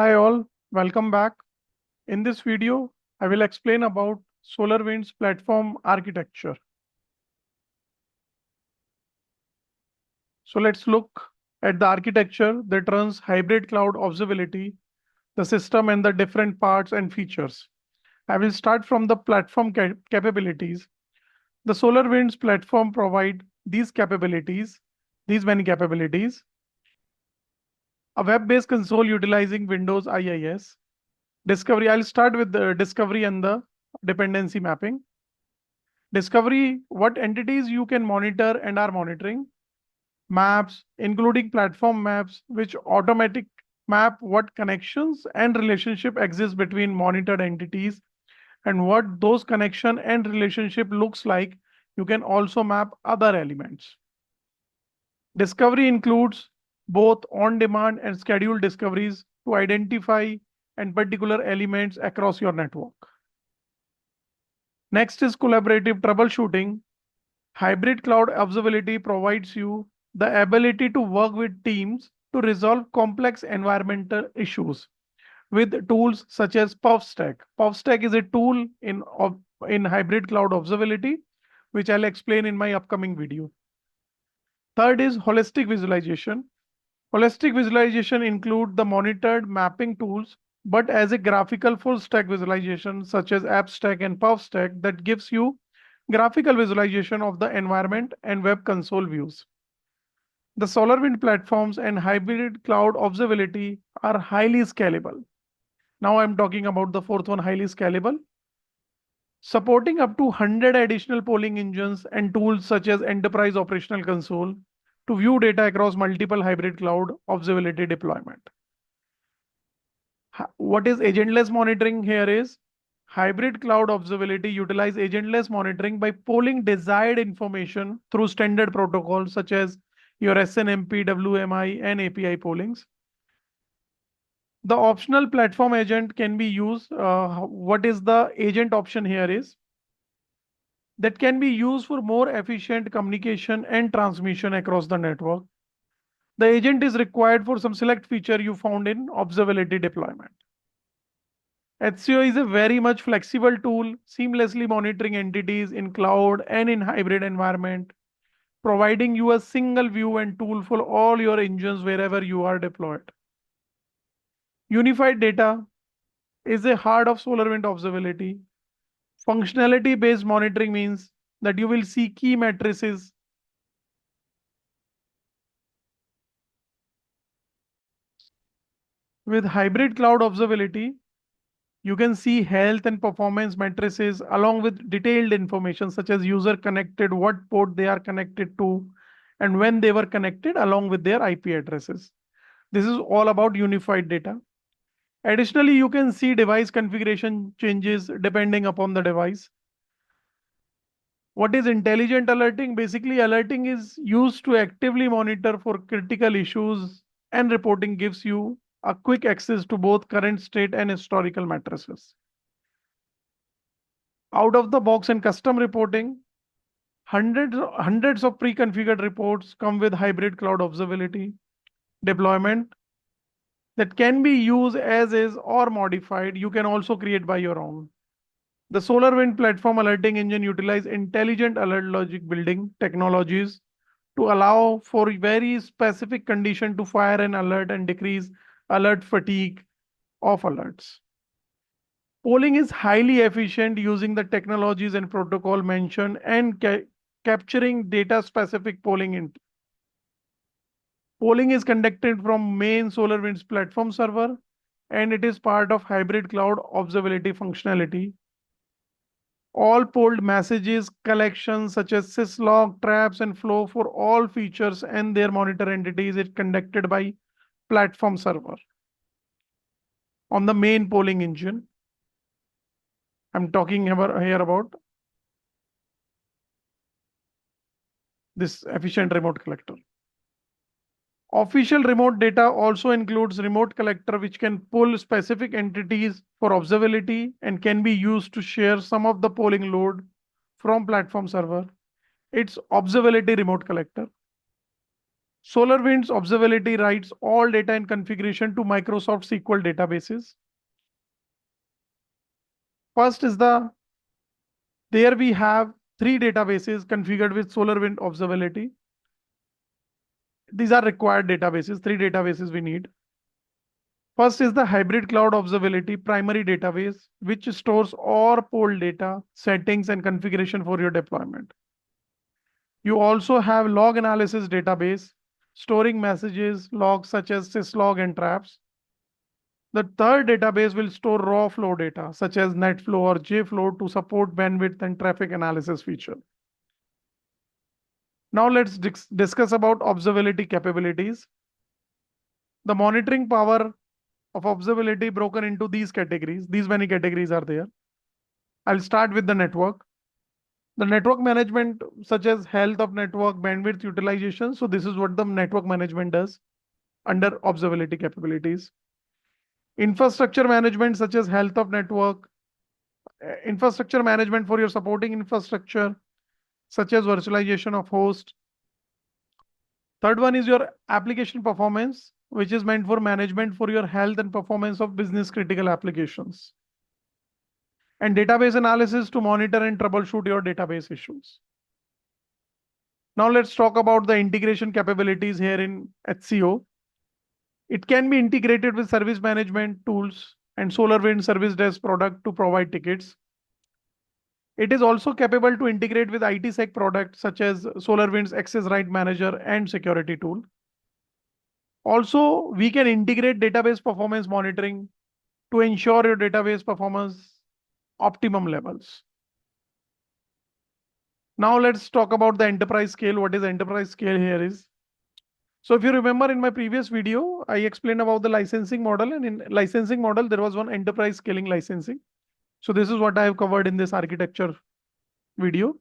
Hi all, welcome back. In this video, I will explain about SolarWinds platform architecture. So let's look at the architecture that runs hybrid cloud observability, the system and the different parts and features. I will start from the platform capabilities. The SolarWinds platform provide these many capabilities. A web-based console utilizing Windows IIS. Discovery, I'll start with the discovery and the dependency mapping. Discovery, what entities you can monitor and are monitoring. Maps, including platform maps, which automatic map what connections and relationship exist between monitored entities and what those connection and relationship looks like. You can also map other elements. Discovery includes both on-demand and scheduled discoveries to identify and particular elements across your network. Next is collaborative troubleshooting. Hybrid cloud observability provides you the ability to work with teams to resolve complex environmental issues with tools such as PubStack. PubStack is a tool in hybrid cloud observability, which I'll explain in my upcoming video. Third is holistic visualization. Holistic visualization include the monitored mapping tools, but as a graphical full stack visualization such as AppStack and PubStack that gives you graphical visualization of the environment and web console views. The SolarWinds platforms and hybrid cloud observability are highly scalable. Now I'm talking about the fourth one, highly scalable. Supporting up to 100 additional polling engines and tools such as Enterprise Operational Console to view data across multiple hybrid cloud observability deployment. What is agentless monitoring here is hybrid cloud observability utilize agentless monitoring by polling desired information through standard protocols such as your SNMP, WMI, and API pollings. The optional platform agent can be used. What is the agent option here is that can be used for more efficient communication and transmission across the network. The agent is required for some select feature you found in observability deployment. HCO is a very much flexible tool, seamlessly monitoring entities in cloud and in hybrid environment, providing you a single view and tool for all your engines wherever you are deployed. Unified data is a heart of SolarWinds observability. Functionality-based monitoring means that you will see key matrices with hybrid cloud observability. You can see health and performance matrices along with detailed information such as user connected, what port they are connected to, and when they were connected along with their IP addresses. This is all about unified data. Additionally, you can see device configuration changes depending upon the device. What is intelligent alerting? Basically, alerting is used to actively monitor for critical issues, and reporting gives you a quick access to both current state and historical matrices. Out of the box and custom reporting, hundreds of pre-configured reports come with hybrid cloud observability deployment that can be used as is or modified. You can also create by your own. The SolarWinds platform alerting engine utilize intelligent alert logic building technologies to allow for very specific condition to fire an alert and decrease alert fatigue of alerts. Polling is highly efficient using the technologies and protocol mentioned and capturing data specific polling. Polling is conducted from main SolarWinds platform server and it is part of hybrid cloud observability functionality. All polled messages collections such as syslog, traps, and flow for all features and their monitor entities is conducted by platform server on the main polling engine. I'm talking here about this efficient remote collector. Official remote data also includes remote collector, which can pull specific entities for observability and can be used to share some of the polling load from platform server. It's observability remote collector. SolarWinds Observability writes all data and configuration to Microsoft SQL databases. First is there we have three databases configured with SolarWinds Observability. These are required databases, three databases we need. First is the Hybrid Cloud Observability primary database, which stores all poll data, settings, and configuration for your deployment. You also have log analysis database, storing messages, logs such as syslog and traps. The third database will store raw flow data, such as NetFlow or JFlow to support bandwidth and traffic analysis feature. Now let's discuss about observability capabilities. The monitoring power of observability broken into these categories. These many categories are there. I'll start with the network. The network management, such as health of network, bandwidth utilization. So this is what the network management does under observability capabilities. Infrastructure management, such as health of network, infrastructure management for your supporting infrastructure, such as virtualization of host. Third one is your application performance, which is meant for management for your health and performance of business critical applications. And database analysis to monitor and troubleshoot your database issues. Now let's talk about the integration capabilities here in HCO. It can be integrated with service management tools and SolarWinds Service Desk product to provide tickets. It is also capable to integrate with ITsec products such as SolarWinds Access Right Manager and security tool. Also, we can integrate database performance monitoring to ensure your database performance optimum levels. Now let's talk about the enterprise scale. What is enterprise scale here is. So if you remember in my previous video, I explained about the licensing model, and in licensing model, there was one enterprise scaling licensing. So this is what I have covered in this architecture video.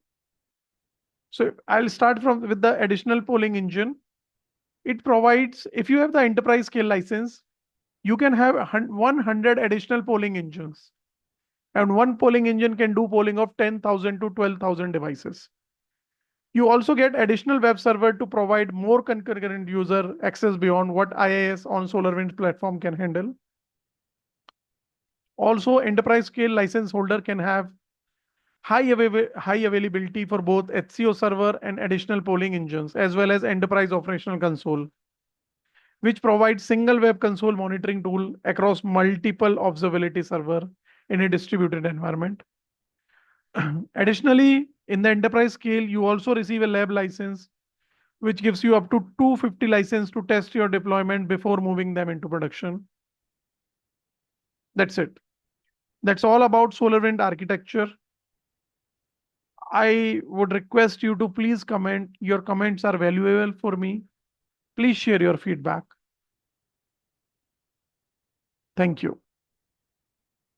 So I'll start with the additional polling engine. It provides, if you have the enterprise scale license, you can have 100 additional polling engines. And one polling engine can do polling of 10,000 to 12,000 devices. You also get additional web server to provide more concurrent user access beyond what IIS on SolarWinds platform can handle. Also, enterprise scale license holder can have high availability for both HCO server and additional polling engines, as well as enterprise operational console, which provides single web console monitoring tool across multiple observability server in a distributed environment. Additionally, in the enterprise scale, you also receive a lab license, which gives you up to 250 license to test your deployment before moving them into production. That's it. That's all about SolarWinds architecture. I would request you to please comment. Your comments are valuable for me. Please share your feedback. Thank you.